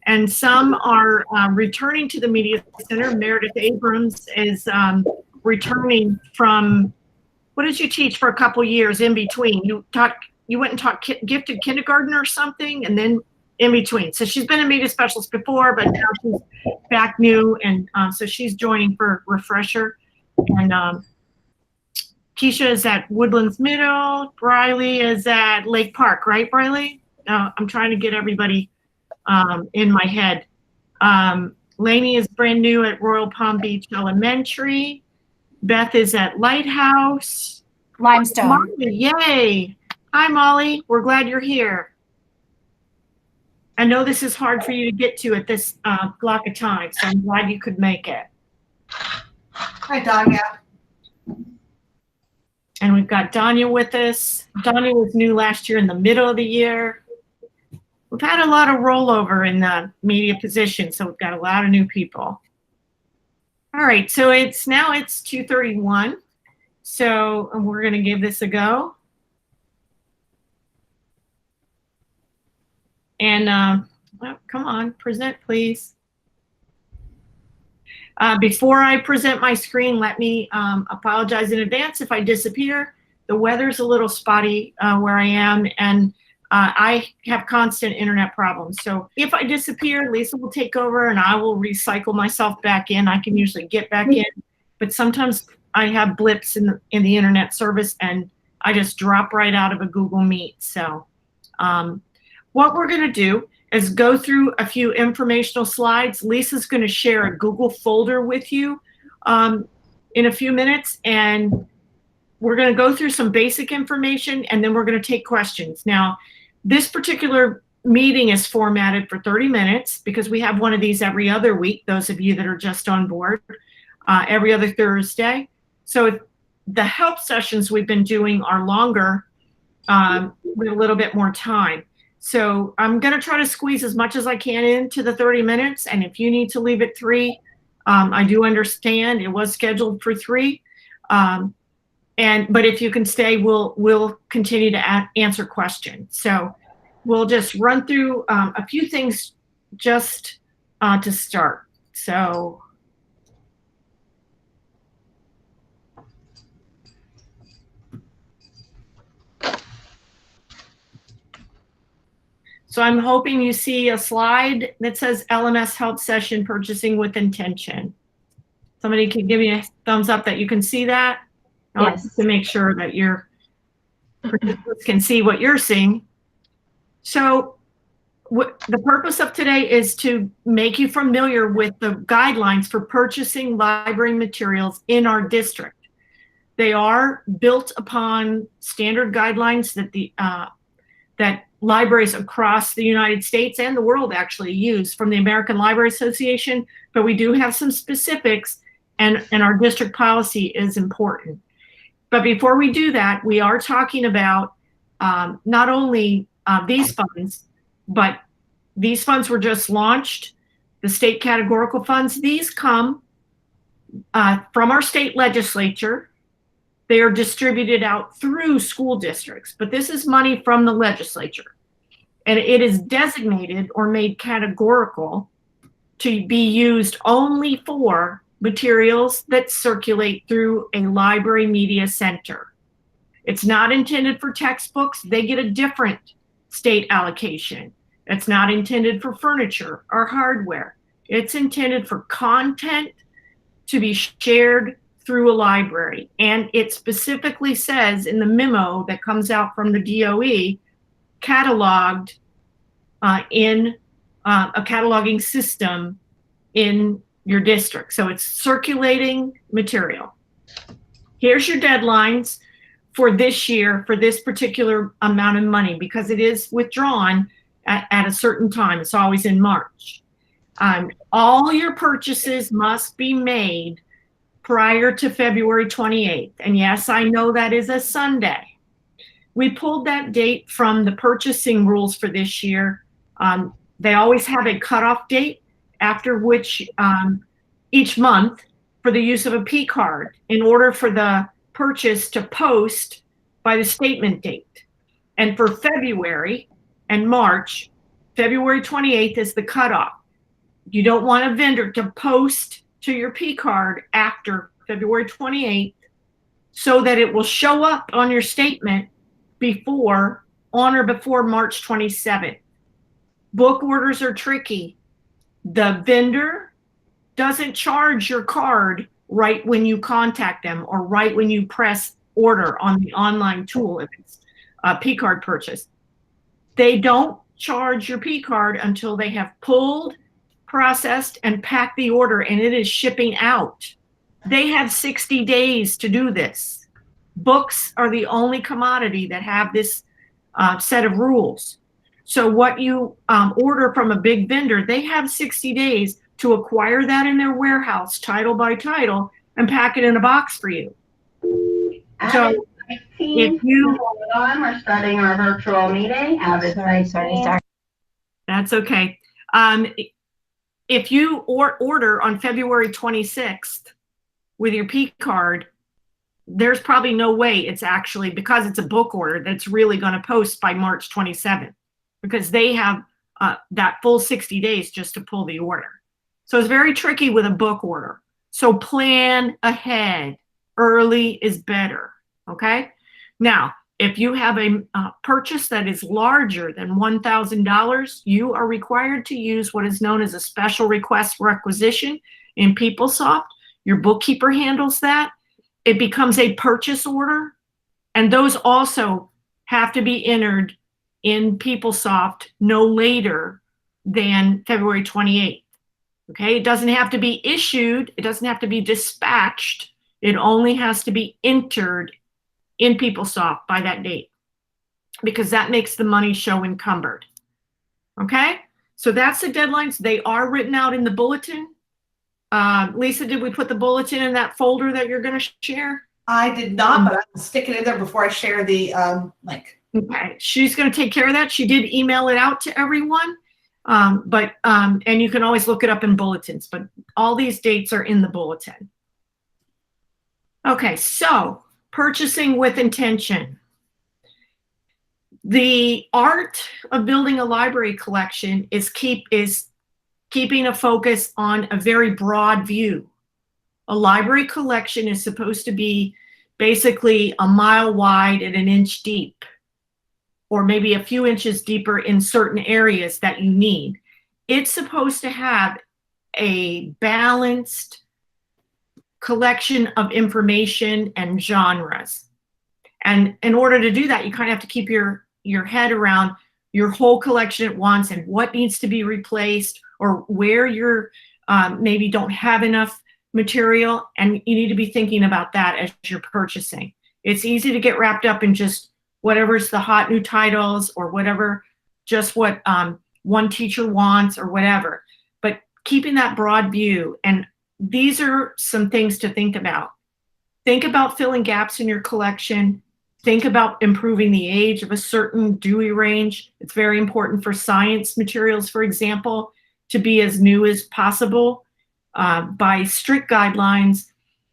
And some are returning to the Media Center. Meredith Abrams is returning from, what did you teach for a couple years in between? You went and taught gifted kindergarten or something, and then in between. So she's been a media specialist before, but now she's back new, and so she's joining for refresher. And Keisha is at Woodlands Middle. Briley is at Lake Park, right, Briley? I'm trying to get everybody in my head. Lainey is brand new at Royal Palm Beach Elementary. Beth is at Lighthouse. Limestone. Molly, yay. Hi, Molly. We're glad you're here. I know this is hard for you to get to at this block of time, so I'm glad you could make it. Hi, Danya. And we've got Danya with us. Danya was new last year in the middle of the year. We've had a lot of rollover in the media position, so we've got a lot of new people. All right, so it's 2:31. So we're going to give this a go. And oh, come on, present, please. Before I present my screen, let me apologize in advance if I disappear. The weather's a little spotty where I am, and I have constant internet problems. So if I disappear, Lisa will take over and I will recycle myself back in. I can usually get back in, but sometimes I have blips in the internet service and I just drop right out of a Google Meet. So what we're going to do is go through a few informational slides. Lisa's going to share a Google folder with you in a few minutes, and we're going to go through some basic information, and then we're going to take questions. Now, this particular meeting is formatted for 30 minutes because we have one of these every other week, those of you that are just on board, every other Thursday. So the help sessions we've been doing are longer with a little bit more time. So I'm going to try to squeeze as much as I can into the 30 minutes. And if you need to leave at 3, I do understand. It was scheduled for 3. But if you can stay, we'll continue to answer questions. So we'll just run through a few things just to start. So I'm hoping you see a slide that says LMS Help Session Purchasing with Intention. Somebody can give me a thumbs up that you can see that. Yes. To make sure that your participants can see what you're seeing. So the purpose of today is to make you familiar with the guidelines for purchasing library materials in our district. They are built upon standard guidelines that that libraries across the United States and the world actually use from the American Library Association, but we do have some specifics, and our district policy is important. But before we do that, we are talking about not only these funds, but these funds were just launched, the state categorical funds. These come from our state legislature. They are distributed out through school districts, but this is money from the legislature. And it is designated or made categorical to be used only for materials that circulate through a library media center. It's not intended for textbooks. They get a different state allocation. It's not intended for furniture or hardware. It's intended for content to be shared through a library. And it specifically says in the memo that comes out from the DOE, cataloged in a cataloging system in your district. So it's circulating material. Here's your deadlines for this year for this particular amount of money, because it is withdrawn at a certain time. It's always in March. All your purchases must be made prior to February 28th. And yes, I know that is a Sunday. We pulled that date from the purchasing rules for this year. They always have a cutoff date after which each month for the use of a P card in order for the purchase to post by the statement date. And for February and March, February 28th is the cutoff. You don't want a vendor to post to your P card after February 28th so that it will show up on your statement on or before March 27th. Book orders are tricky. The vendor doesn't charge your card right when you contact them or right when you press order on the online tool if it's a P card purchase. They don't charge your P card until they have pulled, processed, and packed the order and it is shipping out. They have 60 days to do this. Books are the only commodity that have this set of rules. So what you order from a big vendor, they have 60 days to acquire that in their warehouse, title by title, and pack it in a box for you. So if you hold on, we're starting our virtual meeting. Sorry. That's okay. If you order on February 26th with your P card, there's probably no way it's actually, because it's a book order, that's really going to post by March 27th because they have that full 60 days just to pull the order. So it's very tricky with a book order. So plan ahead. Early is better. Okay. Now, if you have a purchase that is larger than $1,000, you are required to use what is known as a special request requisition in PeopleSoft. Your bookkeeper handles that. It becomes a purchase order, and those also have to be entered in PeopleSoft no later than February 28th. Okay, it doesn't have to be issued. It doesn't have to be dispatched. It only has to be entered in PeopleSoft by that date because that makes the money show encumbered. Okay, so that's the deadlines. They are written out in the bulletin. Lisa, did we put the bulletin in that folder that you're going to share? I did not, but I'll stick it in there before I share the link. Okay, she's going to take care of that. She did email it out to everyone, and you can always look it up in bulletins, but all these dates are in the bulletin. Okay, so purchasing with intention. The art of building a library collection is keeping a focus on a very broad view. A library collection is supposed to be basically a mile wide and an inch deep, or maybe a few inches deeper in certain areas that you need. It's supposed to have a balanced collection of information and genres. And in order to do that, you kind of have to keep your head around your whole collection at once and what needs to be replaced or where you're maybe don't have enough material, and you need to be thinking about that as you're purchasing. It's easy to get wrapped up in just whatever's the hot new titles or whatever, just what one teacher wants or whatever, but keeping that broad view. And these are some things to think about. Think about filling gaps in your collection. Think about improving the age of a certain Dewey range. It's very important for science materials, for example, to be as new as possible. By strict guidelines,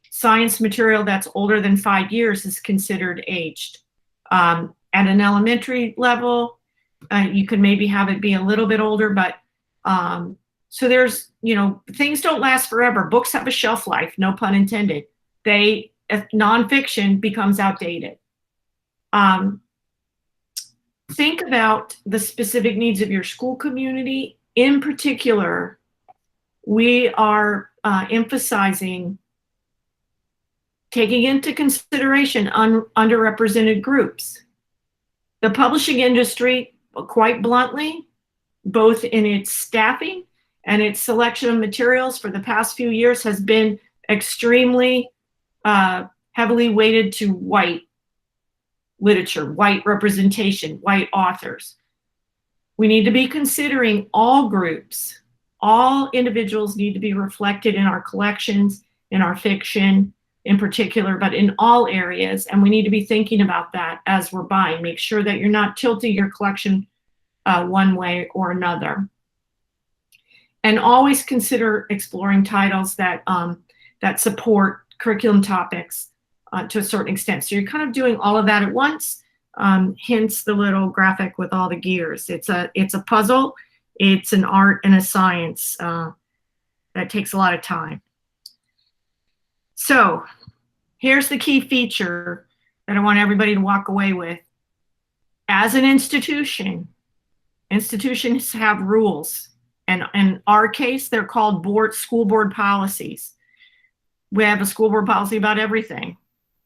science material that's older than 5 years is considered aged. At an elementary level, you can maybe have it be a little bit older, but so there's, things don't last forever. Books have a shelf life, no pun intended. Nonfiction becomes outdated. Think about the specific needs of your school community. In particular, we are emphasizing taking into consideration underrepresented groups. The publishing industry, quite bluntly, both in its staffing and its selection of materials for the past few years, has been extremely heavily weighted to white literature, white representation, white authors. We need to be considering all groups. All individuals need to be reflected in our collections, in our fiction in particular, but in all areas. And we need to be thinking about that as we're buying. Make sure that you're not tilting your collection one way or another. And always consider exploring titles that support curriculum topics to a certain extent. So you're kind of doing all of that at once, hence the little graphic with all the gears. It's a puzzle. It's an art and a science that takes a lot of time. So here's the key feature that I want everybody to walk away with. As an institution, institutions have rules. And in our case, they're called school board policies. We have a school board policy about everything,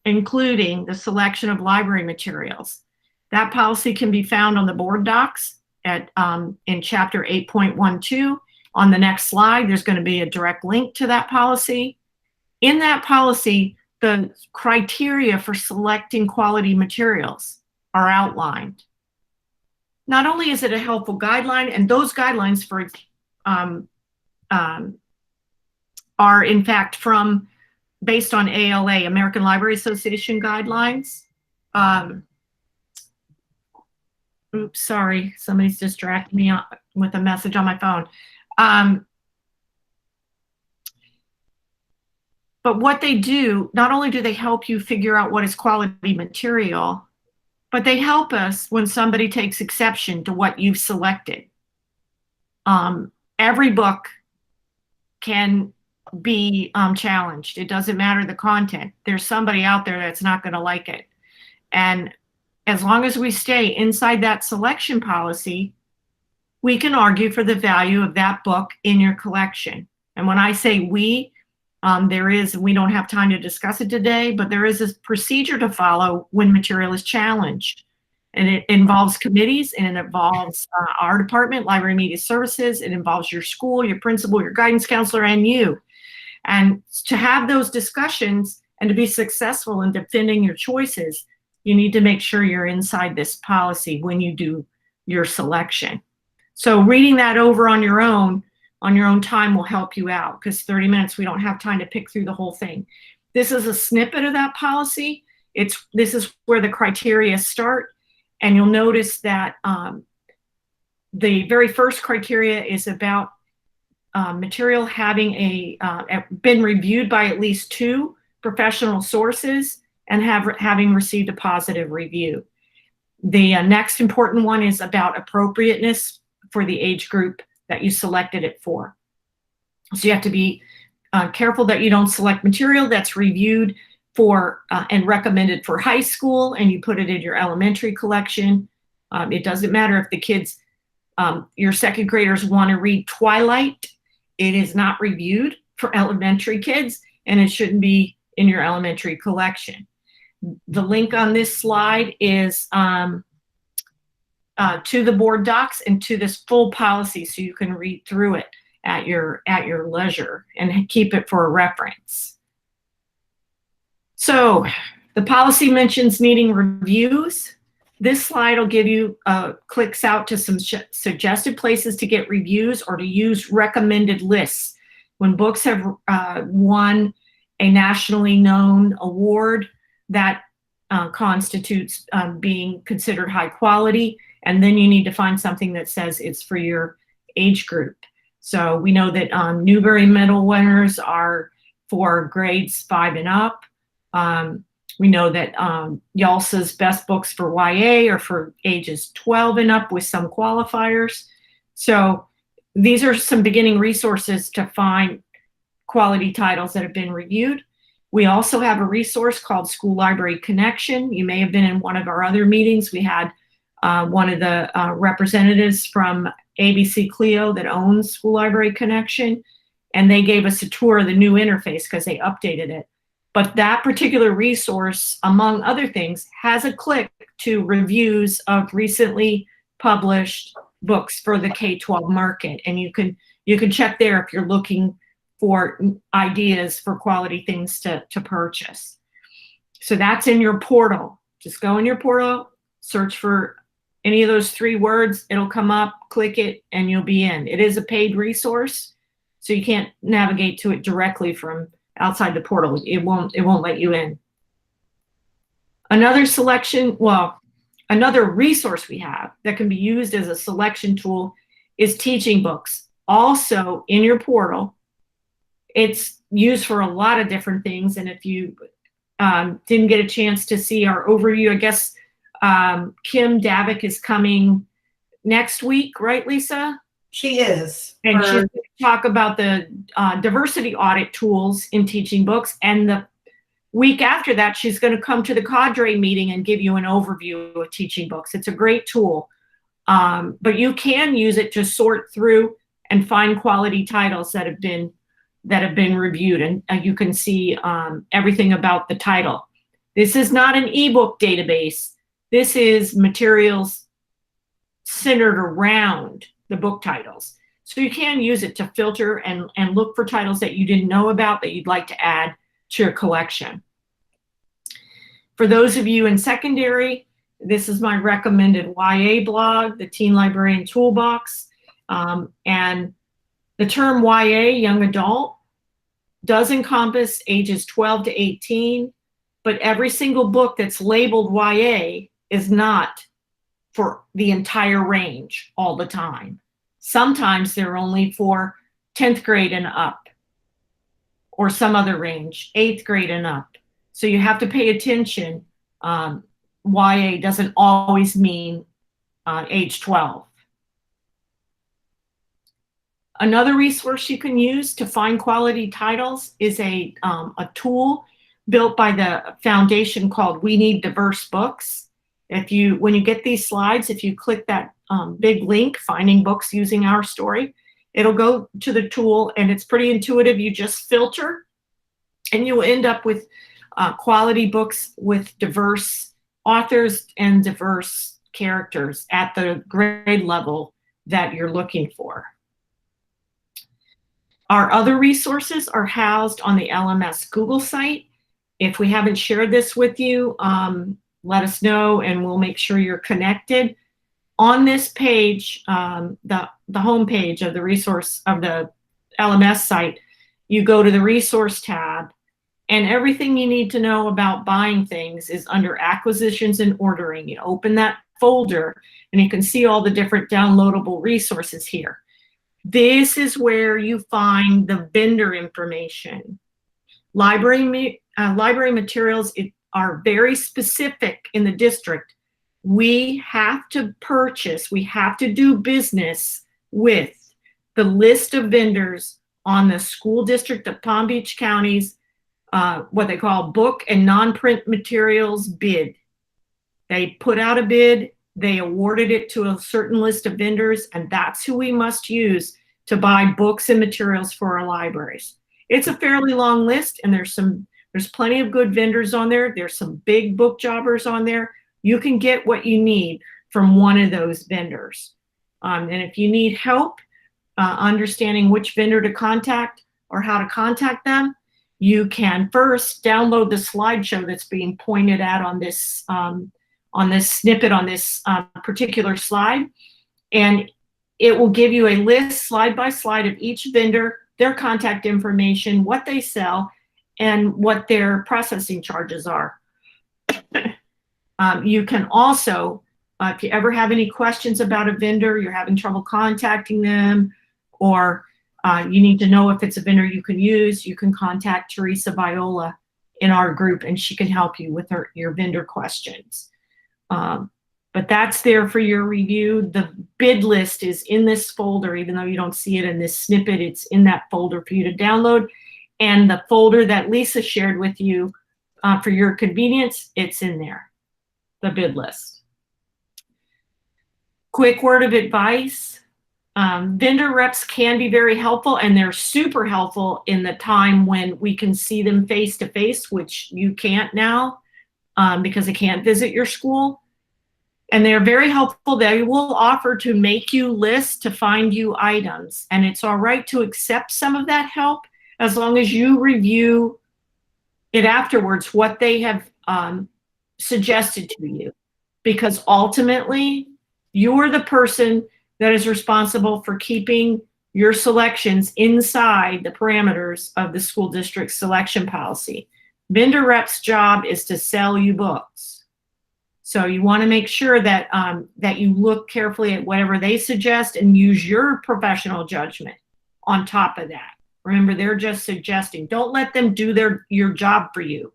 including the selection of library materials. That policy can be found on the board docs in chapter 8.12. On the next slide, there's going to be a direct link to that policy. In that policy, the criteria for selecting quality materials are outlined. Not only is it a helpful guideline, and those guidelines are in fact based on ALA, American Library Association guidelines. Oops, sorry, somebody's distracting me with a message on my phone. But what they do, not only do they help you figure out what is quality material, but they help us when somebody takes exception to what you've selected. Every book can be challenged. It doesn't matter the content. There's somebody out there that's not going to like it. And as long as we stay inside that selection policy, we can argue for the value of that book in your collection. And when I say we don't have time to discuss it today, but there is a procedure to follow when material is challenged. And it involves committees, and it involves our department, Library Media Services. It involves your school, your principal, your guidance counselor, and you. And to have those discussions and to be successful in defending your choices, you need to make sure you're inside this policy when you do your selection. So reading that over on your own time will help you out, because 30 minutes, we don't have time to pick through the whole thing. This is a snippet of that policy. This is where the criteria start. And you'll notice that the very first criteria is about material having been reviewed by at least 2 professional sources and having received a positive review. The next important one is about appropriateness for the age group that you selected it for. So you have to be careful that you don't select material that's reviewed for and recommended for high school and you put it in your elementary collection. It doesn't matter if the kids, your second graders want to read Twilight. It is not reviewed for elementary kids, and it shouldn't be in your elementary collection. The link on this slide is to the board docs and to this full policy, so you can read through it at your leisure and keep it for a reference. So the policy mentions needing reviews. This slide will give you clicks out to some suggested places to get reviews or to use recommended lists. When books have won a nationally known award, that constitutes being considered high quality. And then you need to find something that says it's for your age group. So we know that Newbery Medal winners are for grades 5 and up. We know that YALSA's best books for YA are for ages 12 and up with some qualifiers. So these are some beginning resources to find quality titles that have been reviewed. We also have a resource called School Library Connection. You may have been in one of our other meetings. We had one of the representatives from ABC Clio that owns School Library Connection, and they gave us a tour of the new interface because they updated it. But that particular resource, among other things, has a click to reviews of recently published books for the K-12 market. And you can check there if you're looking for ideas for quality things to purchase. So that's in your portal. Just go in your portal, search for any of those 3 words, it'll come up, click it, and you'll be in. It is a paid resource, so you can't navigate to it directly from outside the portal. It won't let you in. Another resource we have that can be used as a selection tool is teaching books. Also in your portal, it's used for a lot of different things. And if you didn't get a chance to see our overview, I guess Kim Davik is coming next week, right, Lisa? She is. And she's For- going to talk about the diversity audit tools in teaching books. And the week after that, she's going to come to the Cadre meeting and give you an overview of teaching books. It's a great tool, but you can use it to sort through and find quality titles that have been reviewed, and you can see everything about the title. This is not an ebook database. This is materials centered around the book titles. So you can use it to filter and look for titles that you didn't know about that you'd like to add to your collection. For those of you in secondary, this is my recommended YA blog, the Teen Librarian Toolbox. And the term YA, young adult, does encompass ages 12 to 18, but every single book that's labeled YA is not for the entire range all the time. Sometimes they're only for 10th grade and up, or some other range, 8th grade and up. So you have to pay attention. YA doesn't always mean age 12. Another resource you can use to find quality titles is a tool built by the foundation called We Need Diverse Books. When you get these slides, if you click that big link, Finding Books Using Our Story, it'll go to the tool, and it's pretty intuitive. You just filter, and you'll end up with quality books with diverse authors and diverse characters at the grade level that you're looking for. Our other resources are housed on the LMS Google site. If we haven't shared this with you, let us know and we'll make sure you're connected. On this page, the home page of the resource of the LMS site, you go to the resource tab, and everything you need to know about buying things is under acquisitions and ordering. You open that folder and you can see all the different downloadable resources here. This is where you find the vendor information. Library materials are very specific in the district. We have to purchase, we have to do business with the list of vendors on the school district of Palm Beach County's what they call book and non-print materials bid. They put out a bid, they awarded it to a certain list of vendors, and that's who we must use to buy books and materials for our libraries. It's a fairly long list, and there's plenty of good vendors on there. There's some big book jobbers on there. You can get what you need from one of those vendors. And if you need help understanding which vendor to contact or how to contact them, you can first download the slideshow that's being pointed at on this snippet on this particular slide, and it will give you a list slide by slide of each vendor, their contact information, what they sell, and what their processing charges are. You can also, if you ever have any questions about a vendor, you're having trouble contacting them, or you need to know if it's a vendor you can use, you can contact Teresa Viola in our group, and she can help you with your vendor questions. But that's there for your review. The bid list is in this folder, even though you don't see it in this snippet, it's in that folder for you to download. And the folder that Lisa shared with you for your convenience, it's in there, the bid list. Quick word of advice. Vendor reps can be very helpful, and they're super helpful in the time when we can see them face to face, which you can't now because they can't visit your school. And they're very helpful. They will offer to make you lists to find you items, and it's all right to accept some of that help as long as you review it afterwards, what they have suggested to you, because ultimately you're the person that is responsible for keeping your selections inside the parameters of the school district selection policy. Vendor rep's job is to sell you books. So you want to make sure that that you look carefully at whatever they suggest and use your professional judgment on top of that. Remember, they're just suggesting. Don't let them do your job for you,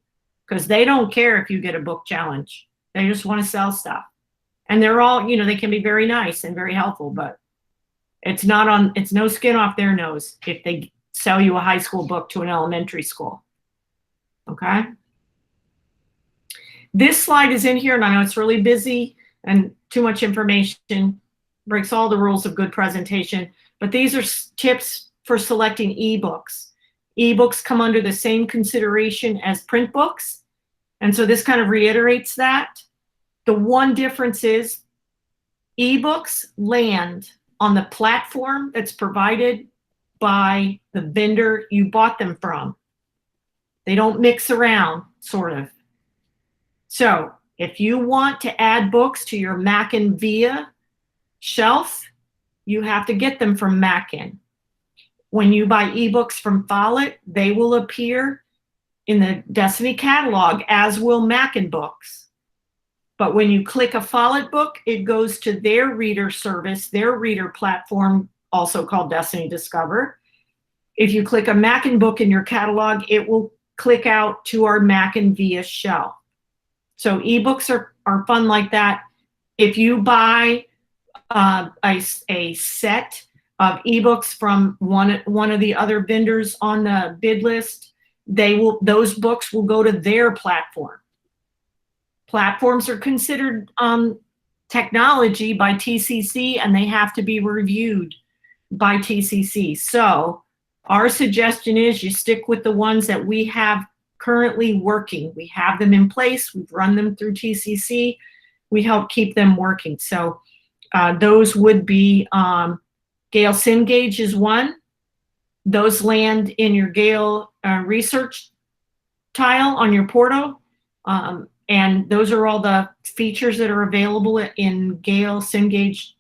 because they don't care if you get a book challenge. They just want to sell stuff. And they're all, they can be very nice and very helpful, but It's not on, it's no skin off their nose if they sell you a high school book to an elementary school. Okay? This slide is in here, and I know it's really busy and too much information, breaks all the rules of good presentation, but these are tips for selecting ebooks. Ebooks come under the same consideration as print books, and so this kind of reiterates that. The one difference is ebooks land on the platform that's provided by the vendor you bought them from. They don't mix around, sort of. So if you want to add books to your Mackin Via shelf, you have to get them from Mackin. When you buy ebooks from Follett, they will appear in the Destiny catalog, as will Mackin books. But when you click a Follett book, it goes to their reader service, their reader platform, also called Destiny Discover. If you click a Mackin book in your catalog, it will click out to our Mackin Via shelf. So ebooks are fun like that. If you buy a set of ebooks from one of the other vendors on the bid list, those books will go to their platform. Platforms are considered technology by TCC, and they have to be reviewed by TCC. So our suggestion is you stick with the ones that we have currently working. We have them in place. We've run them through TCC. We help keep them working. So those would be Gale Cengage is one. Those land in your Gale research tile on your portal. And those are all the features that are available in Gale Cengage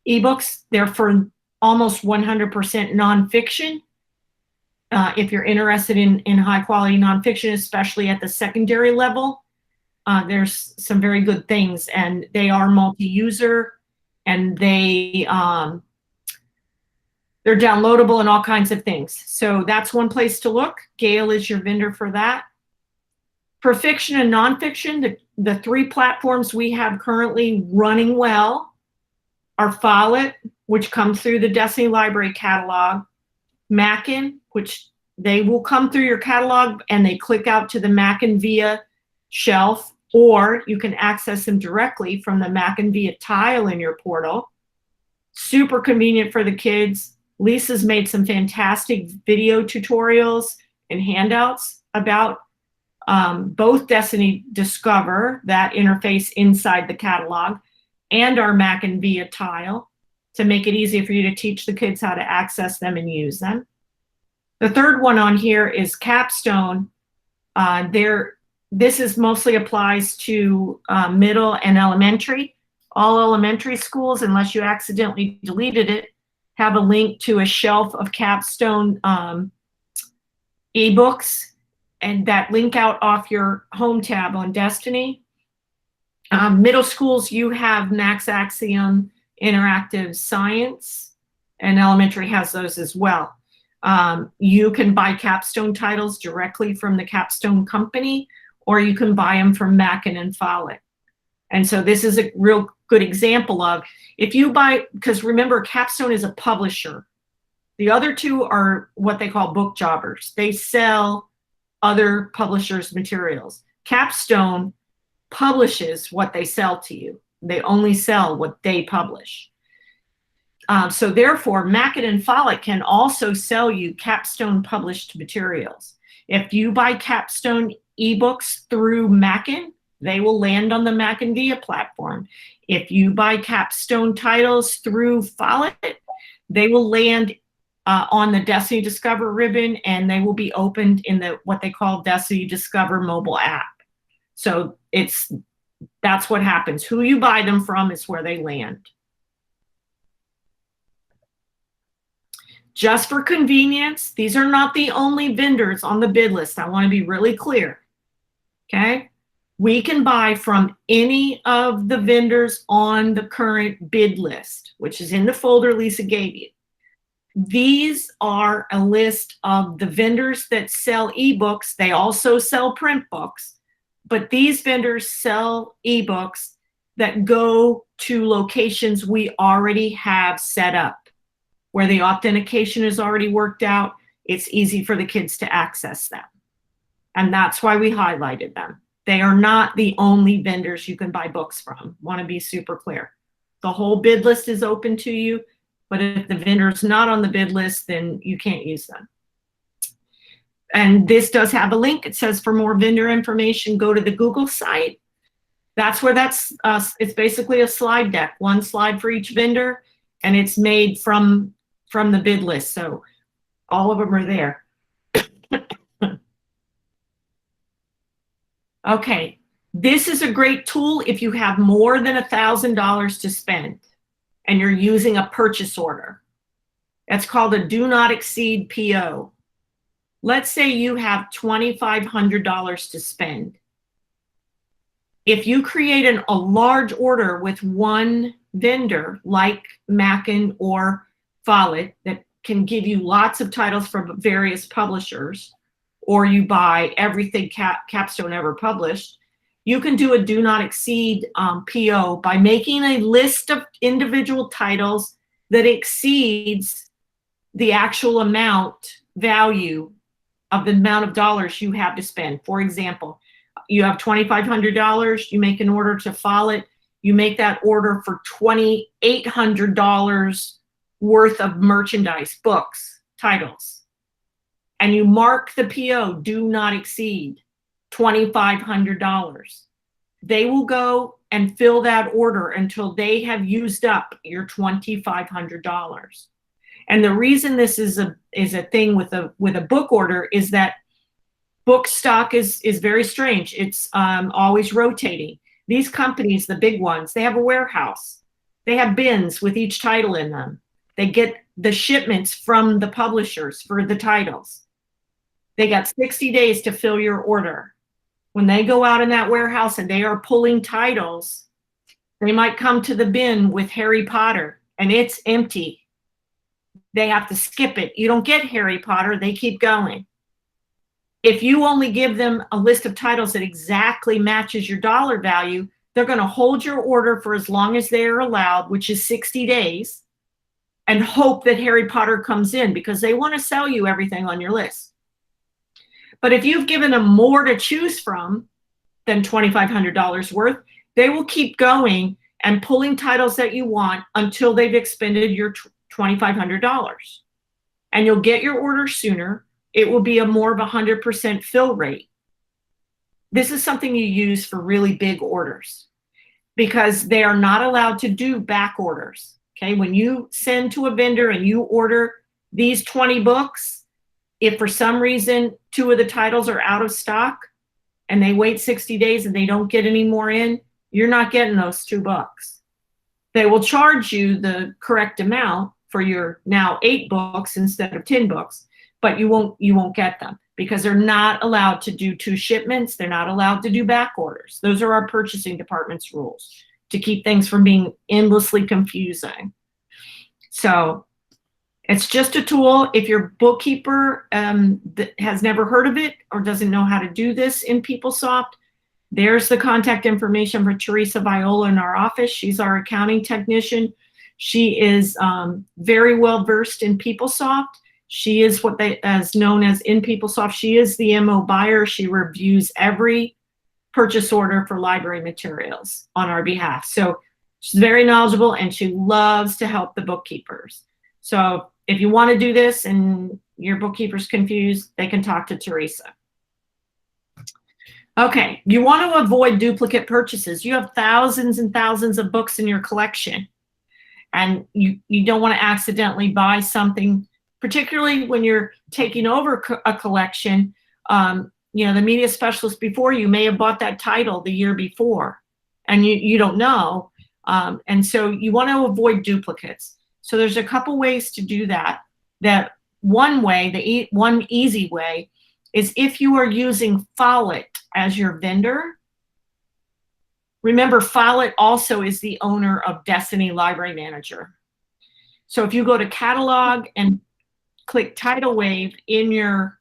ebooks. They're for almost 100% nonfiction. If you're interested in high quality nonfiction, especially at the secondary level, there's some very good things, and they are multi-user, and they're downloadable and all kinds of things. So that's one place to look. Gale is your vendor for that. For fiction and nonfiction, the three platforms we have currently running well are Follett, which comes through the Destiny Library catalog, Mackin, which they will come through your catalog and they click out to the Mackin Via shelf, or you can access them directly from the Mackin Via tile in your portal. Super convenient for the kids. Lisa's made some fantastic video tutorials and handouts about both Destiny Discover, that interface inside the catalog, and our Mackin Via tile to make it easier for you to teach the kids how to access them and use them. The third one on here is Capstone. This mostly applies to middle and elementary. All elementary schools, unless you accidentally deleted it, have a link to a shelf of Capstone ebooks, and that link out off your home tab on Destiny. Middle schools, you have Max Axiom Interactive Science, and elementary has those as well. You can buy Capstone titles directly from the Capstone company, or you can buy them from Mackin and Follett. And so this is a real good example of, if you buy, because remember, Capstone is a publisher. The other two are what they call book jobbers. They sell other publishers' materials. Capstone publishes what they sell to you. They only sell what they publish. So therefore, Mackin and Follett can also sell you Capstone published materials. If you buy Capstone ebooks through Mackin, they will land on the Mackin Via platform. If you buy Capstone titles through Follett, they will land on the Destiny Discover ribbon, and they will be opened in what they call Destiny Discover mobile app. So that's what happens. Who you buy them from is where they land. Just for convenience, these are not the only vendors on the bid list. I want to be really clear. Okay? We can buy from any of the vendors on the current bid list, which is in the folder Lisa gave you. These are a list of the vendors that sell ebooks. They also sell print books, but these vendors sell ebooks that go to locations we already have set up. where the authentication is already worked out. It's easy for the kids to access them. And that's why we highlighted them. They are not the only vendors you can buy books from. Want to be super clear. The whole bid list is open to you, but if the vendor's not on the bid list, then you can't use them. And this does have a link. It says for more vendor information, go to the Google site. That's where it's basically a slide deck, one slide for each vendor, and it's made from the bid list. So all of them are there. Okay, this is a great tool if you have more than $1,000 to spend and you're using a purchase order. That's called a do not exceed PO. Let's say you have $2,500 to spend. If you create a large order with one vendor like Mackin or Follett that can give you lots of titles from various publishers, or you buy everything Capstone ever published, you can do a do not exceed PO by making a list of individual titles that exceeds the actual value of the amount of dollars you have to spend. For example, you have $2,500, you make an order to Follett, you make that order for $2,800 worth of merchandise, books, titles. And you mark the PO, do not exceed $2,500. They will go and fill that order until they have used up your $2,500. And the reason this is a thing with a book order is that book stock is very strange. It's always rotating. These companies, the big ones, they have a warehouse. They have bins with each title in them. They get the shipments from the publishers for the titles. They got 60 days to fill your order. When they go out in that warehouse and they are pulling titles, they might come to the bin with Harry Potter and it's empty. They have to skip it. You don't get Harry Potter, they keep going. If you only give them a list of titles that exactly matches your dollar value, they're going to hold your order for as long as they are allowed, which is 60 days, and hope that Harry Potter comes in because they want to sell you everything on your list. But if you've given them more to choose from than $2,500 worth, they will keep going and pulling titles that you want until they've expended your $2,500. And you'll get your order sooner. It will be more of 100% fill rate. This is something you use for really big orders because they are not allowed to do back orders. Okay, when you send to a vendor and you order these 20 books, if for some reason 2 of the titles are out of stock and they wait 60 days and they don't get any more in, you're not getting those 2 books. They will charge you the correct amount for your now 8 books instead of 10 books, but you won't get them because they're not allowed to do 2 shipments. They're not allowed to do back orders. Those are our purchasing department's rules to keep things from being endlessly confusing. So it's just a tool. If your bookkeeper that has never heard of it or doesn't know how to do this in PeopleSoft, there's the contact information for Teresa Viola in our office. She's our accounting technician. She is very well versed in PeopleSoft. She is what is known as in PeopleSoft. She is the MO buyer. She reviews every purchase order for library materials on our behalf. So she's very knowledgeable and she loves to help the bookkeepers. So if you want to do this and your bookkeeper's confused, they can talk to Teresa. Okay, you want to avoid duplicate purchases. You have thousands and thousands of books in your collection and you don't want to accidentally buy something, particularly when you're taking over a collection. You know, the media specialist before you may have bought that title the year before and you don't know. And so you want to avoid duplicates. So there's a couple ways to do that. That one way, one easy way, is if you are using Follett as your vendor. Remember, Follett also is the owner of Destiny Library Manager. So if you go to Catalog and click Tidal Wave in your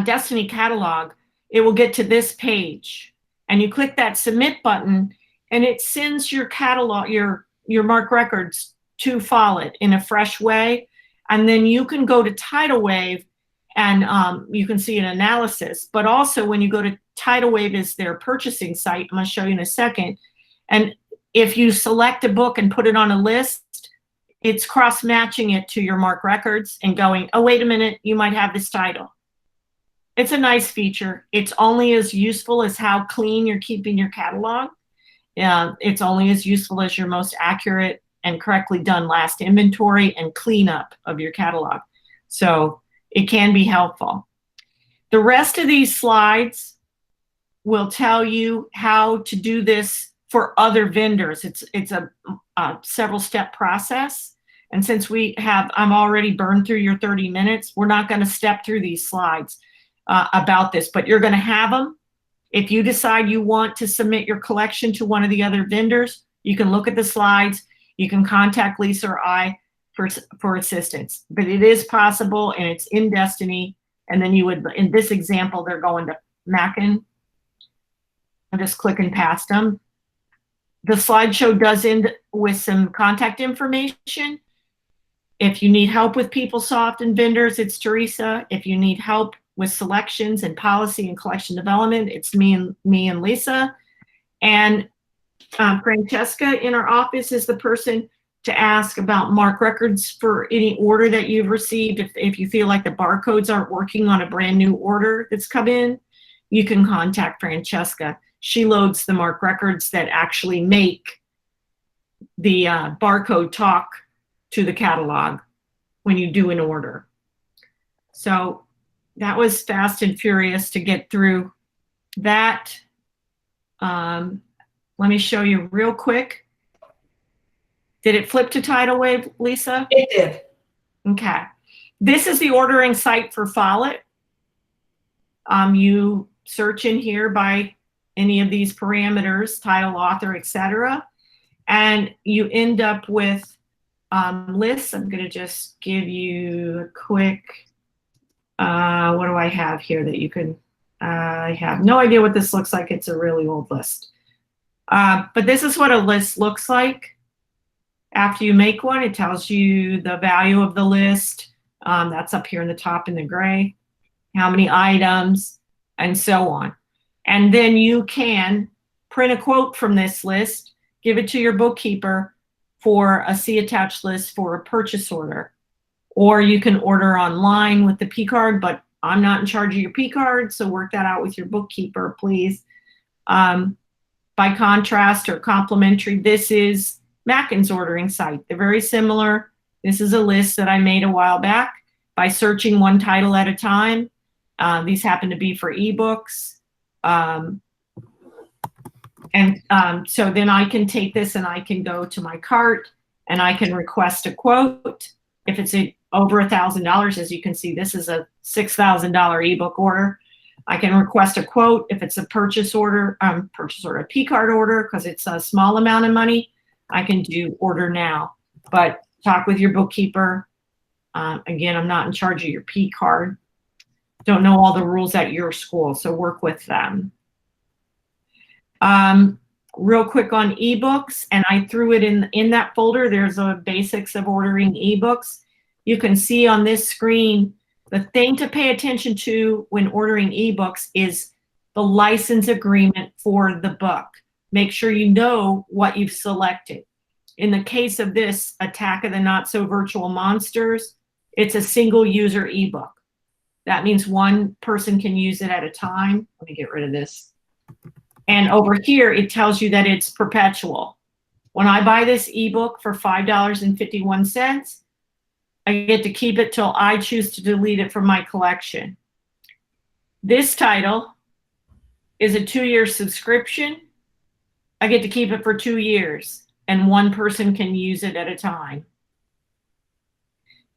Destiny catalog, it will get to this page. And you click that submit button and it sends your catalog, your MARC records to Follett in a fresh way. And then you can go to Tidal Wave and you can see an analysis. But also when you go to Tidal Wave is their purchasing site. I'm going to show you in a second. And if you select a book and put it on a list, it's cross-matching it to your MARC records and going, oh, wait a minute, you might have this title. It's a nice feature. It's only as useful as how clean you're keeping your catalog. It's only as useful as your most accurate and correctly done last inventory and cleanup of your catalog. So it can be helpful. The rest of these slides will tell you how to do this for other vendors. It's a several step process. And since I'm already burned through your 30 minutes, we're not going to step through these slides about this, but you're going to have them. If you decide you want to submit your collection to one of the other vendors, you can look at the slides. You can contact Lisa or I for assistance. But it is possible, and it's in Destiny. And then you would, in this example, they're going to Mackin. I'm just clicking past them. The slideshow does end with some contact information. If you need help with PeopleSoft and vendors, it's Teresa. If you need help with selections and policy and collection development, it's me and Lisa. And Francesca in our office is the person to ask about MARC records for any order that you've received. If you feel like the barcodes aren't working on a brand new order that's come in, you can contact Francesca. She loads the MARC records that actually make the barcode talk to the catalog when you do an order. So that was fast and furious to get through that. Let me show you real quick. Did it flip to Tidal Wave, Lisa? It did. Okay. This is the ordering site for Follett. You search in here by any of these parameters, title, author, etc. And you end up with lists. I'm going to just give you a quick, what do I have here that you can, I have no idea what this looks like. It's a really old list. But this is what a list looks like. After you make one, it tells you the value of the list. That's up here in the top in the gray, how many items, and so on. And then you can print a quote from this list, give it to your bookkeeper for a see attached list for a purchase order. Or you can order online with the P card, but I'm not in charge of your P card, so work that out with your bookkeeper, please. By contrast or complementary, this is Mackin's ordering site. They're very similar. This is a list that I made a while back by searching one title at a time. These happen to be for ebooks. So then I can take this and I can go to my cart and I can request a quote. If it's over $1,000, as you can see, this is a $6,000 ebook order. I can request a quote. If it's a purchase order, a P card order, because it's a small amount of money, I can do order now. But talk with your bookkeeper. Again, I'm not in charge of your P card. Don't know all the rules at your school, so work with them. Real quick on ebooks, and I threw it in that folder. There's a basics of ordering ebooks. You can see on this screen, the thing to pay attention to when ordering ebooks is the license agreement for the book. Make sure you know what you've selected. In the case of this, Attack of the Not So Virtual Monsters, it's a single user ebook. That means one person can use it at a time. Let me get rid of this. And over here, it tells you that it's perpetual. When I buy this ebook for $5.51, I get to keep it till I choose to delete it from my collection. This title is a 2-year subscription. I get to keep it for 2 years, and one person can use it at a time.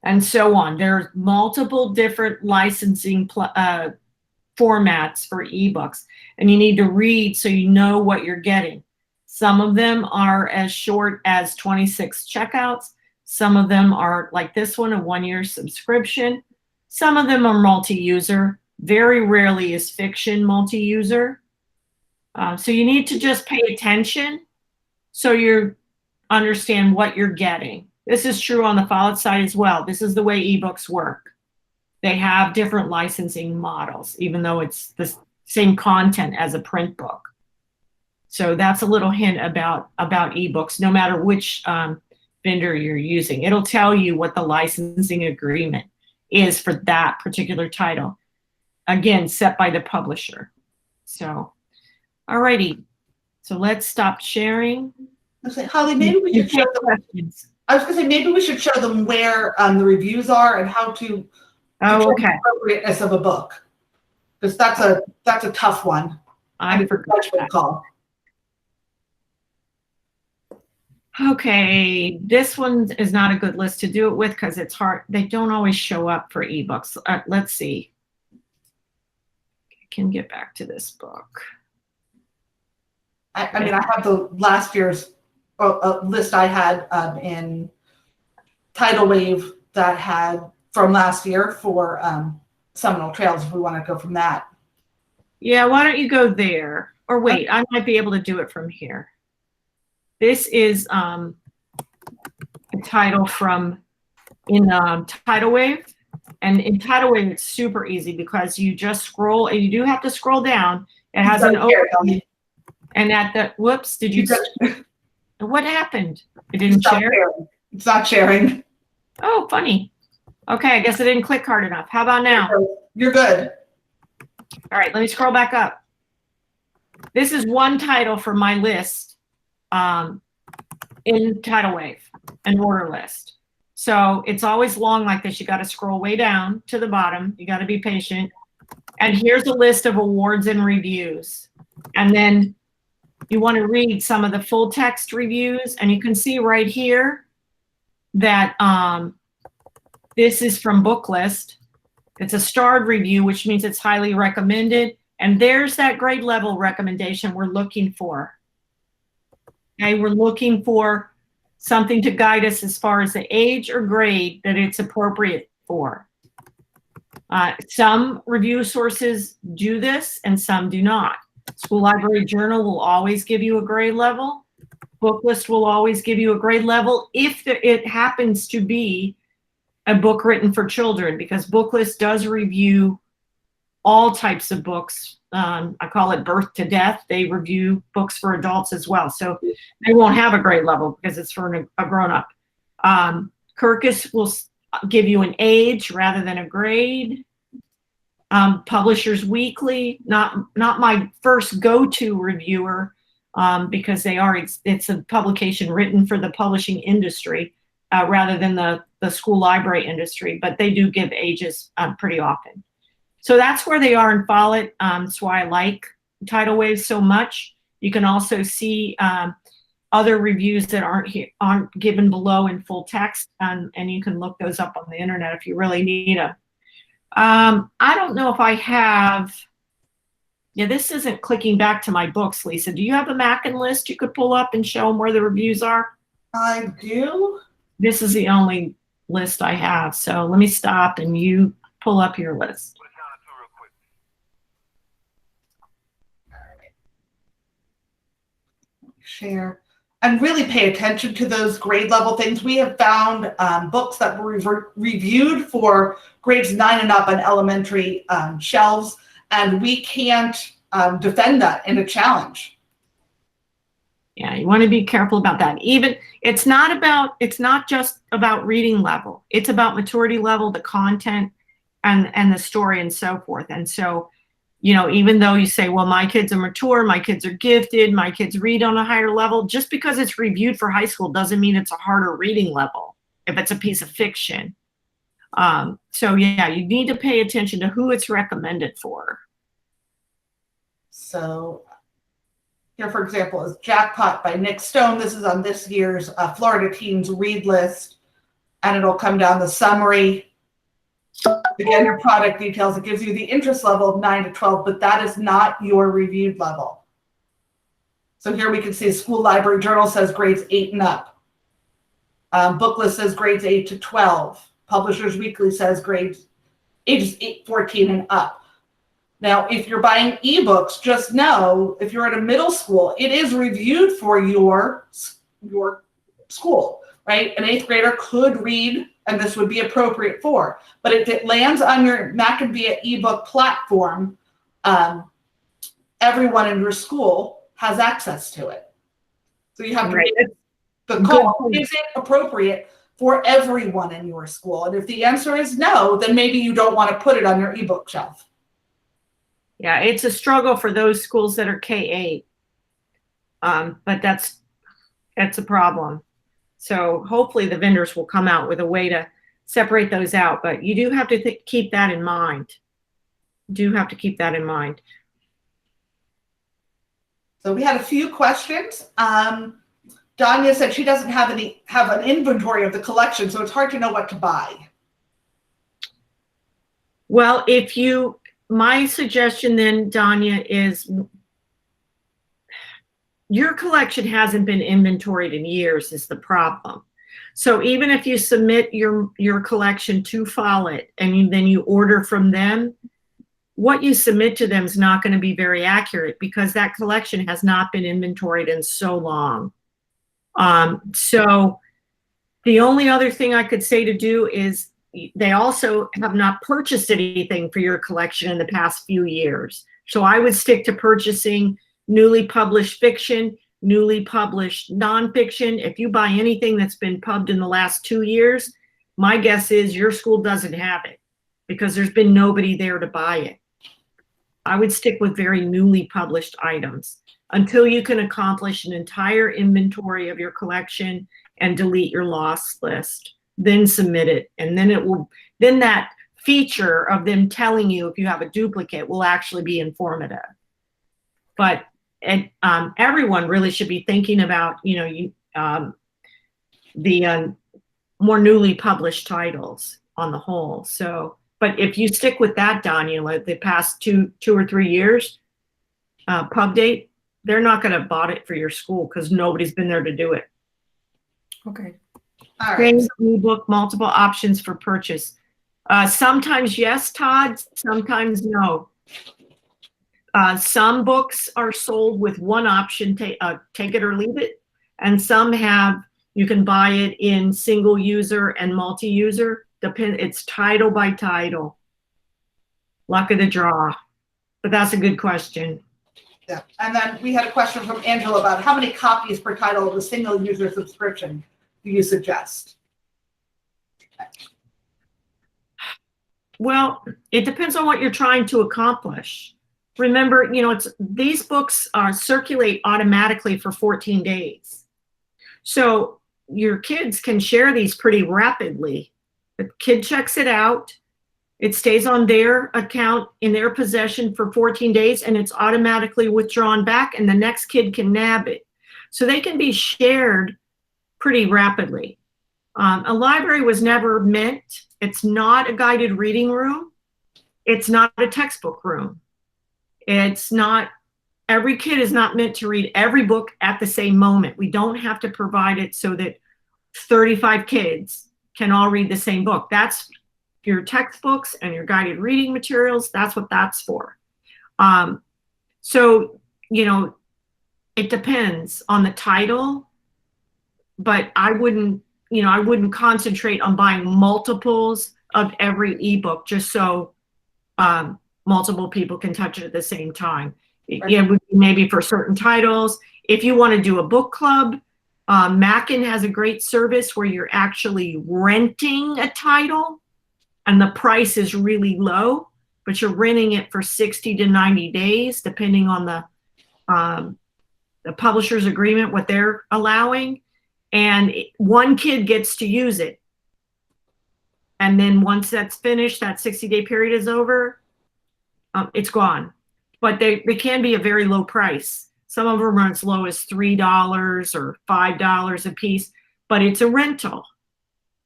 And so on. There's multiple different licensing formats for ebooks, and you need to read so you know what you're getting. Some of them are as short as 26 checkouts. Some of them are like this one, a 1-year subscription. Some of them are multi-user. Very rarely is fiction multi-user. So you need to just pay attention so you understand what you're getting. This is true on the followed side as well. This is the way ebooks work. They have different licensing models, even though it's the same content as a print book. So that's a little hint about ebooks, no matter which vendor you're using. It'll tell you what the licensing agreement is for that particular title. Again, set by the publisher. So, alrighty. So let's stop sharing. I was like, Holly, maybe we should show them. Questions. I was going to say maybe we should show them where the reviews are and how to Oh, okay. the appropriateness of a book, because that's a tough one. I forgot that. Call. Okay, this one is not a good list to do it with because it's hard. They don't always show up for ebooks. Let's see. I can get back to this book. I mean, I have the last year's list I had in Tidal Wave that had from last year for Seminole Trails, if we want to go from that. Yeah, why don't you go there? Or wait, I might be able to do it from here. This is a title from in Tidal Wave. And in Tidal Wave, it's super easy because you just scroll, and you do have to scroll down. It has an overview. And at the, whoops, did you, what happened? It didn't share? It's not sharing. Oh, funny. Okay, I guess I didn't click hard enough. How about now? You're good. All right, let me scroll back up. This is one title for my list in Tidal Wave, an order list. So it's always long like this. You got to scroll way down to the bottom. You got to be patient. And here's a list of awards and reviews. And then you want to read some of the full text reviews. And you can see right here that this is from Booklist. It's a starred review, which means it's highly recommended. And there's that grade level recommendation we're looking for. Okay, we're looking for something to guide us as far as the age or grade that it's appropriate for. Some review sources do this and some do not. School Library Journal will always give you a grade level. Booklist will always give you a grade level if it happens to be a book written for children, because Booklist does review all types of books. I call it birth to death. They review books for adults as well. So they won't have a grade level because it's for a grown-up. Kirkus will give you an age rather than a grade. Publishers Weekly, not my first go-to reviewer, because it's a publication written for the publishing industry rather than the school library industry, but they do give ages pretty often. So that's where they are in Follett. That's why I like Tidal Wave so much. You can also see other reviews that aren't given below in full text, and you can look those up on the internet if you really need them. I don't know if I have, yeah, this isn't clicking back to my books, Lisa. Do you have a Mackin list you could pull up and show them where the reviews are? I do. This is the only list I have. So let me stop and you pull up your list. Share and really pay attention to those grade level things. We have found books that were reviewed for grades 9 and up on elementary shelves, and we can't defend that in a challenge. Yeah, you want to be careful about that. Even it's not just about reading level. It's about maturity level, the content, and the story and so forth. And so, you know, even though you say, well, my kids are mature, my kids are gifted, my kids read on a higher level, just because it's reviewed for high school doesn't mean it's a harder reading level if it's a piece of fiction. So yeah, you need to pay attention to who it's recommended for. So here, for example, is Jackpot by Nick Stone. This is on this year's Florida Teens Read List, and it'll come down the summary. Again, your product details. It gives you the interest level of 9 to 12, but that is not your reviewed level. So here we can see School Library Journal says grades 8 and up. Booklist says grades 8 to 12. Publishers Weekly says grades ages 14 and up. Now, if you're buying ebooks, just know if you're at a middle school, it is reviewed for your school, right? An 8th grader could read, and this would be appropriate for. But if it lands on your Macabea ebook platform, everyone in your school has access to it. So you have to make the call, is it appropriate for everyone in your school? And if the answer is no, then maybe you don't want to put it on your ebook shelf. Yeah, it's a struggle for those schools that are K-8. But that's a problem. So hopefully the vendors will come out with a way to separate those out. But you do have to keep that in mind. Do have to keep that in mind. So we had a few questions. Danya said she doesn't have an inventory of the collection, so it's hard to know what to buy. Well, my suggestion then, Danya, is your collection hasn't been inventoried in years is the problem. So even if you submit your collection to Follett and then you order from them, what you submit to them is not going to be very accurate because that collection has not been inventoried in so long. So the only other thing I could say to do is they also have not purchased anything for your collection in the past few years. So I would stick to purchasing newly published fiction, newly published nonfiction. If you buy anything that's been pubbed in the last 2 years, my guess is your school doesn't have it because there's been nobody there to buy it. I would stick with very newly published items until you can accomplish an entire inventory of your collection and delete your loss list. Then submit it, and then that feature of them telling you if you have a duplicate will actually be informative. But everyone really should be thinking about the more newly published titles on the whole. So, but if you stick with that, Danya, like the past two or 3 years pub date, they're not going to bought it for your school because nobody's been there to do it. Okay. All right. Ebook, multiple options for purchase. Sometimes yes, Todd. Sometimes no. Some books are sold with one option, take it or leave it, and some you can buy it in single user and multi-user. It's title by title. Luck of the draw. But that's a good question. Yeah, and then we had a question from Angela about how many copies per title of a single user subscription do you suggest? Well, it depends on what you're trying to accomplish. Remember, these books circulate automatically for 14 days. So your kids can share these pretty rapidly. The kid checks it out. It stays on their account in their possession for 14 days, and it's automatically withdrawn back, and the next kid can nab it. So they can be shared pretty rapidly. A library was never meant, it's not a guided reading room. It's not a textbook room. It's not, every kid is not meant to read every book at the same moment. We don't have to provide it so that 35 kids can all read the same book. That's your textbooks and your guided reading materials. That's what that's for. So, it depends on the title, but I wouldn't concentrate on buying multiples of every ebook just so multiple people can touch it at the same time. Right. It would be maybe for certain titles. If you want to do a book club, Mackin has a great service where you're actually renting a title and the price is really low, but you're renting it for 60 to 90 days, depending on the publisher's agreement, what they're allowing. And one kid gets to use it. And then once that's finished, that 60-day period is over, it's gone. But they can be a very low price. Some of them are as low as $3 or $5 a piece, but it's a rental.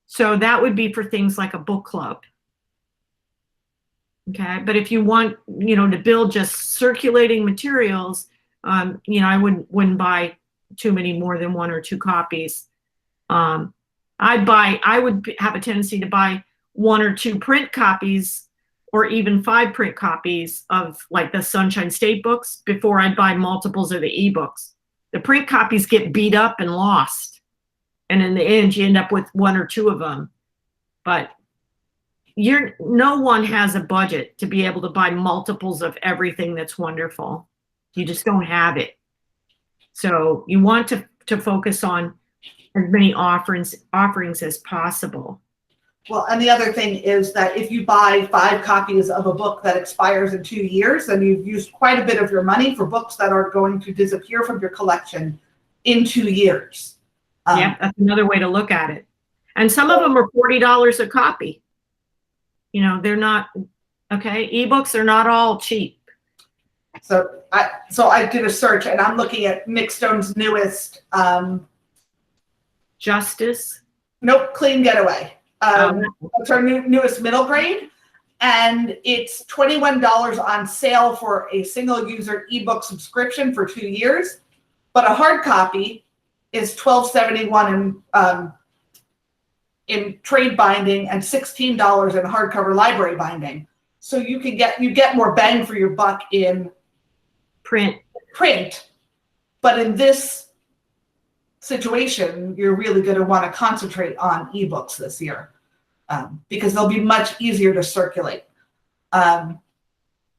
So that would be for things like a book club. Okay, but if you want, to build just circulating materials, I wouldn't buy too many more than 1 or 2 copies. I would have a tendency to buy 1 or 2 print copies or even 5 print copies of like the Sunshine State books before I'd buy multiples of the ebooks. The print copies get beat up and lost. And in the end, you end up with 1 or 2 of them. But no one has a budget to be able to buy multiples of everything that's wonderful. You just don't have it. So you want to focus on as many offerings as possible. Well, and the other thing is that if you buy 5 copies of a book that expires in 2 years, then you've used quite a bit of your money for books that are going to disappear from your collection in 2 years. Yeah, that's another way to look at it. And some of them are $40 a copy. You know, they're not, okay, ebooks are not all cheap. So I did a search and I'm looking at Nick Stone's newest, Justice. nope, Clean Getaway. That's our newest middle grade. And it's $21 on sale for a single user ebook subscription for 2 years. But a hard copy is $12.71 in trade binding and $16 in hardcover library binding. So you get more bang for your buck in Print. But in this situation, you're really going to want to concentrate on ebooks this year because they'll be much easier to circulate.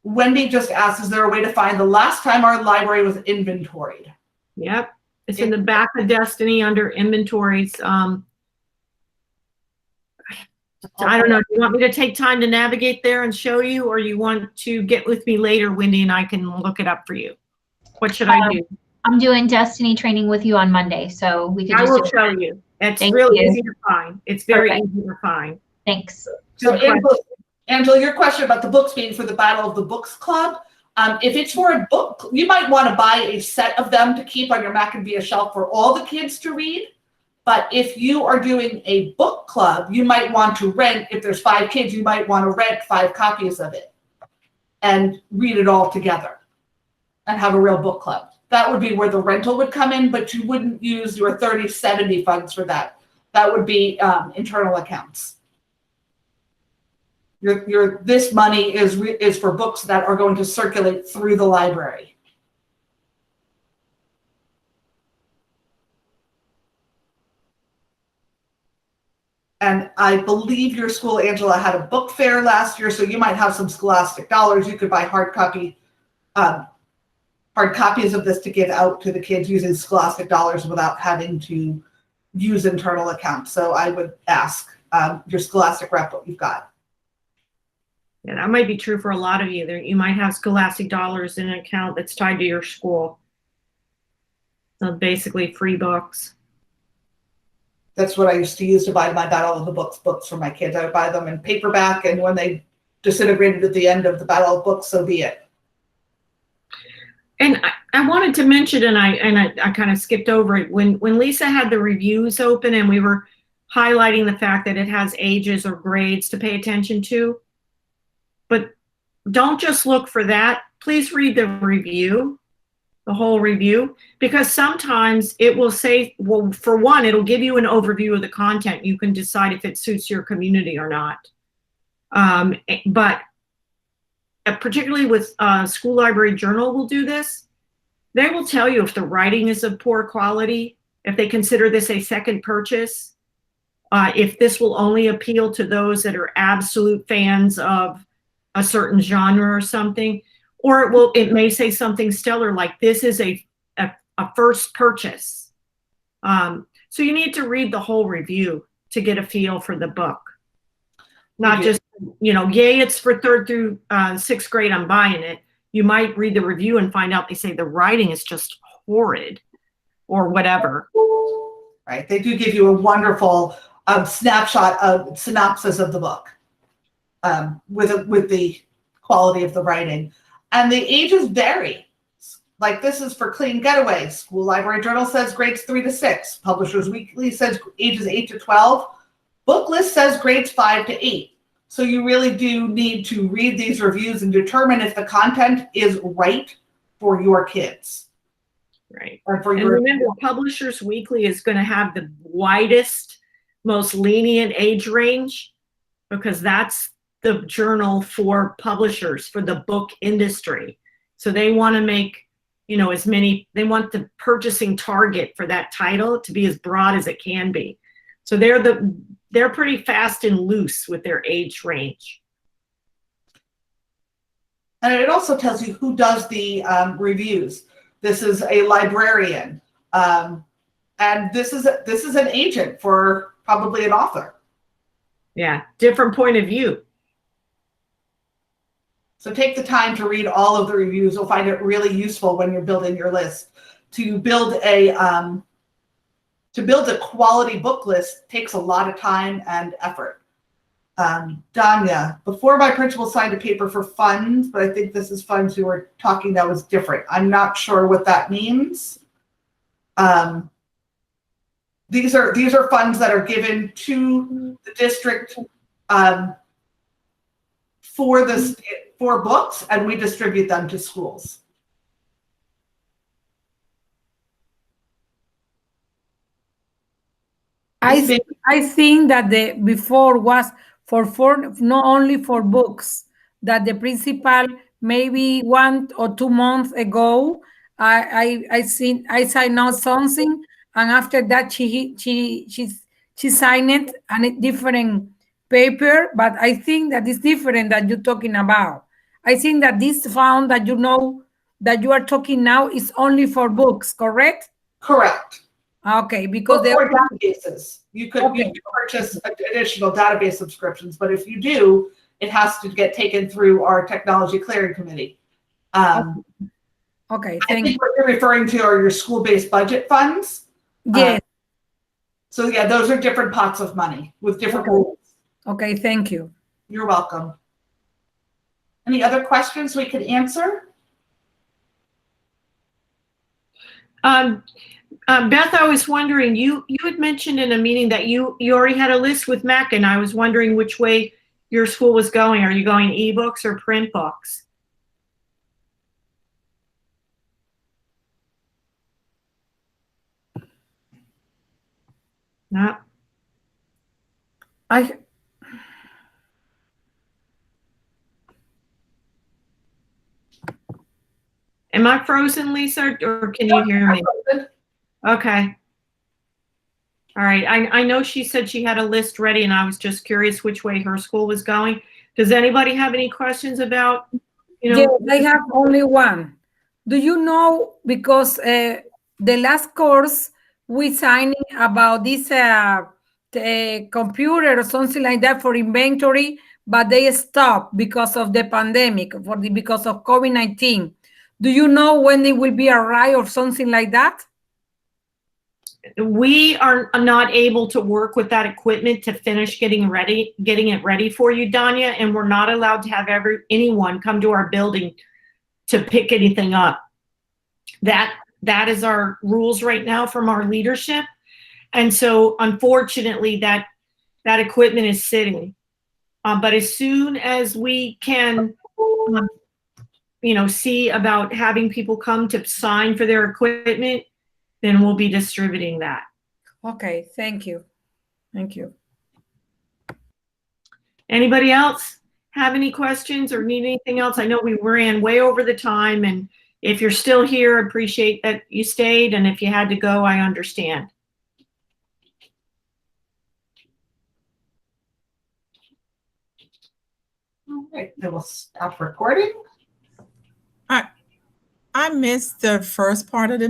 Wendy just asked, is there a way to find the last time our library was inventoried? Yep. It's in the back of Destiny under inventories. I don't know. Do you want me to take time to navigate there and show you, or you want to get with me later, Wendy, and I can look it up for you? What should I do? I'm doing Destiny training with you on Monday, so we could I just will show you. It's really easy to find. It's very easy to find. Thanks. So Angela, your question about the books being for the Battle of the Books Club, if it's for a book, you might want to buy a set of them to keep on your Mac and Via shelf for all the kids to read. But if you are doing a book club, you might want to rent, if there's 5 kids, you might want to rent 5 copies of it and read it all together and have a real book club. That would be where the rental would come in, but you wouldn't use your 30/70 funds for that. That would be internal accounts. This money is for books that are going to circulate through the library. And I believe your school, Angela, had a book fair last year, so you might have some Scholastic dollars. You could buy hard copies of this to give out to the kids using Scholastic dollars without having to use internal accounts. So I would ask your Scholastic rep what you've got. Yeah, that might be true for a lot of you. You might have Scholastic dollars in an account that's tied to your school. So basically free books. That's what I used to use to buy my Battle of the Books books for my kids. I would buy them in paperback, and when they disintegrated at the end of the Battle of Books, so be it. And I wanted to mention, and I kind of skipped over it, when Lisa had the reviews open and we were highlighting the fact that it has ages or grades to pay attention to. But don't just look for that. Please read the review. The whole review, because sometimes it will say, well, for one, it'll give you an overview of the content. You can decide if it suits your community or not. But particularly with School Library Journal will do this. They will tell you if the writing is of poor quality, if they consider this a second purchase, if this will only appeal to those that are absolute fans of a certain genre or something. Or it may say something stellar like this is a first purchase. So you need to read the whole review to get a feel for the book. Not just, yay, it's for 3rd through 6th grade, I'm buying it. You might read the review and find out they say the writing is just horrid or whatever. Right. They do give you a wonderful synopsis of the book with the quality of the writing. And the ages vary. Like this is for Clean Getaway. School Library Journal says grades 3 to 6. Publishers Weekly says ages 8 to 12. Book List says grades 5 to 8. So you really do need to read these reviews and determine if the content is right for your kids. Right. Or for and remember, Publishers Weekly is going to have the widest, most lenient age range because that's the journal for publishers, for the book industry. So they want to make, you know, they want the purchasing target for that title to be as broad as it can be. So they're pretty fast and loose with their age range. And it also tells you who does the reviews. This is a librarian, and this is an agent for probably an author. Yeah, different point of view. So take the time to read all of the reviews. You'll find it really useful when you're building your list. To build a quality book list takes a lot of time and effort. Danya, before my principal signed a paper for funds, but I think this is funds we were talking that was different. I'm not sure what that means. These are funds that are given to the district for books, and we distribute them to schools. I think that the before was for not only for books, that the principal maybe 1 or 2 months ago I signed out something, and after that she signed it and a different paper, but I think that is different that you're talking about. I think that this fund that that you are talking now is only for books, correct? Correct. Okay, because for databases, you could purchase additional database subscriptions, but if you do, it has to get taken through our technology clearing committee. Okay, I think what you're referring to are your school-based budget funds. Yes. So yeah, those are different pots of money with different rules. Okay, thank you. You're welcome. Any other questions we could answer? Beth, I was wondering, you had mentioned in a meeting that you already had a list with MEC, and I was wondering which way your school was going. Are you going ebooks or print books? No. Am I frozen, Lisa, or can you hear me? Okay. All right. I know she said she had a list ready, and I was just curious which way her school was going. Does anybody have any questions about, you know? Yes, I have only one. Do you know, because the last course we signed about this computer or something like that for inventory, but they stopped because of the pandemic, because of COVID-19. Do you know when they will be arrived or something like that? We are not able to work with that equipment to finish getting it ready for you, Danya, and we're not allowed to have anyone come to our building to pick anything up. That is our rules right now from our leadership. And so unfortunately that equipment is sitting. But as soon as we can, you know, see about having people come to sign for their equipment, then we'll be distributing that. Okay, thank you. Thank you. Anybody else have any questions or need anything else? I know we ran way over the time, and if you're still here, I appreciate that you stayed, and if you had to go, I understand. All right, I will stop recording. I missed the first part of the